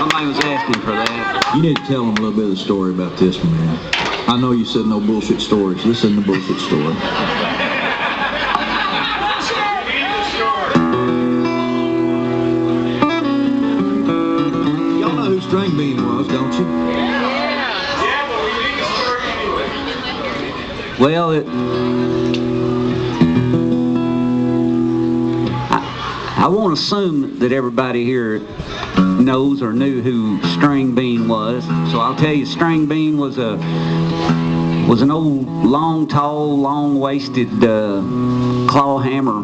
Somebody was asking for that. You need to tell them a little bit of the story about this one, man. I know you said no bullshit stories. This isn't a bullshit story. Y'all know who Stringbean was, don't you? Yeah, but we need the story anyway. Well, I won't assume that everybody here knows or knew who Stringbean was, so I'll tell you, Stringbean was an old, long, tall, long-waisted claw hammer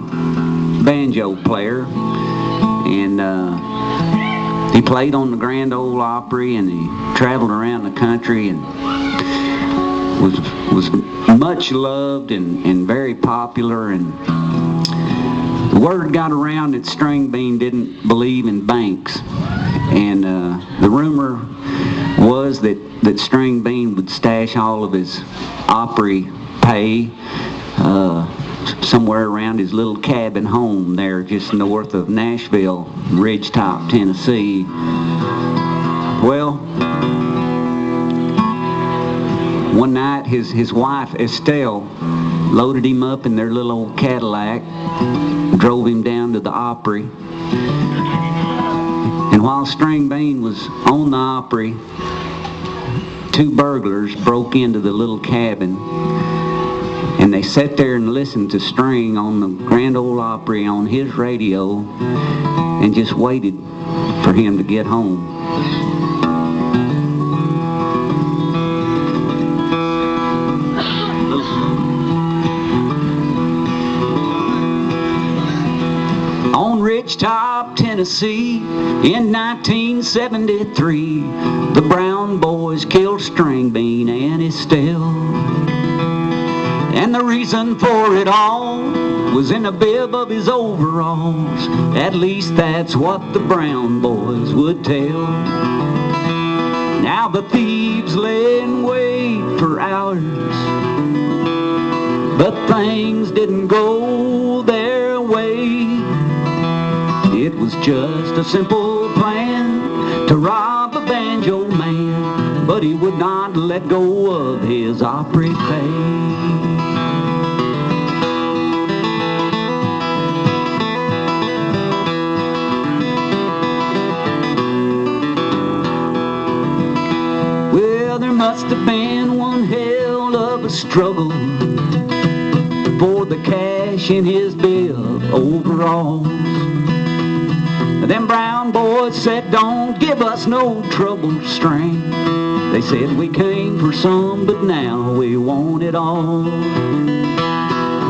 banjo player, and he played on the Grand Ole Opry, and he traveled around the country, and was much loved and very popular. And the word got around that Stringbean didn't believe in banks, and the rumor was that Stringbean would stash all of his Opry pay somewhere around his little cabin home there just north of Nashville, Ridgetop, Tennessee. Well, one night his wife Estelle loaded him up in their little old Cadillac, drove him down to the Opry, and while Stringbean was on the Opry, two burglars broke into the little cabin, and they sat there and listened to String on the Grand Ole Opry on his radio and just waited for him to get home. On Ridgetop, Tennessee, in 1973, the Brown boys killed Stringbean and Estelle. And the reason for it all was in the bib of his overalls. At least that's what the Brown boys would tell. Now the thieves lay in wait for hours, but things didn't go their way. It was just a simple plan to rob a banjo man, but he would not let go of his Opry pay. Well, there must have been one hell of a struggle for the cash in his bib overalls. Them Brown boys said, don't give us no trouble, String. They said, we came for some, but now we want it all.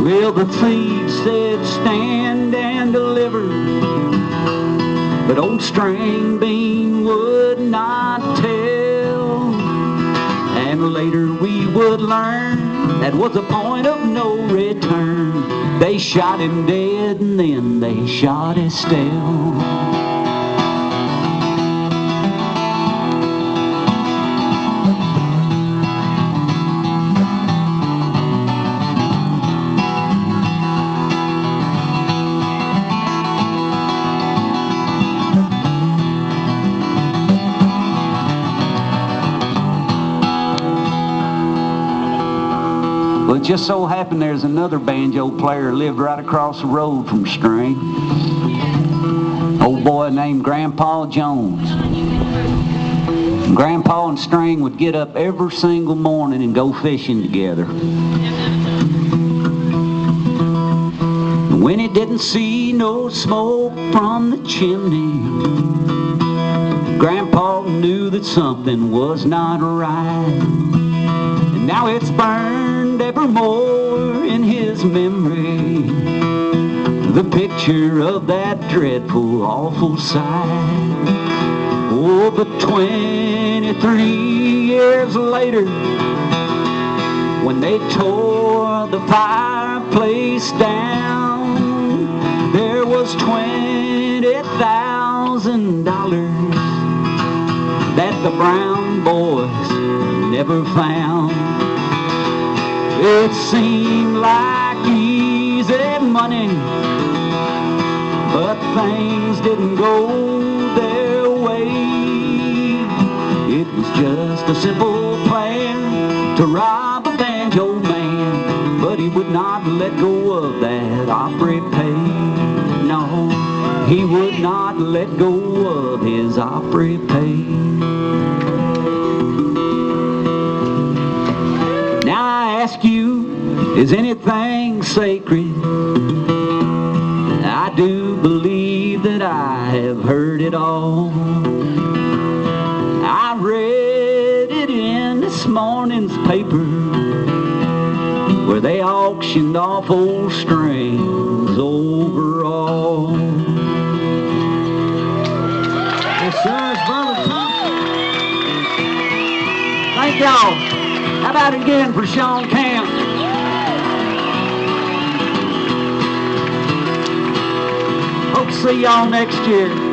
Well, the thieves said, stand and deliver, but old Stringbean would not tell. And later we would learn that was a point of no return. They shot him dead, and then they shot Estelle. Well, it just so happened there's another banjo player lived right across the road from String. Old boy named Grandpa Jones. Grandpa and String would get up every single morning and go fishing together. When he didn't see no smoke from the chimney, Grandpa knew that something was not right. And now it's burned evermore in his memory, the picture of that dreadful, awful sight. Oh, but 23 years later, when they tore the fireplace down, there was $20,000 that the Brown boys never found. It seemed like easy money, but things didn't go their way. just a simple plan to rob a banjo man, but he would not let go of that Opry pay. No, he would not let go of his Opry pay. Now I ask you, is anything sacred? I do believe that I have heard it all. I read it in this morning's paper, where they auctioned off old strings overall. Yes, sir, it's Verlon Thompson. Thank y'all. How about it again for Shawn Camp? Hope to see y'all next year.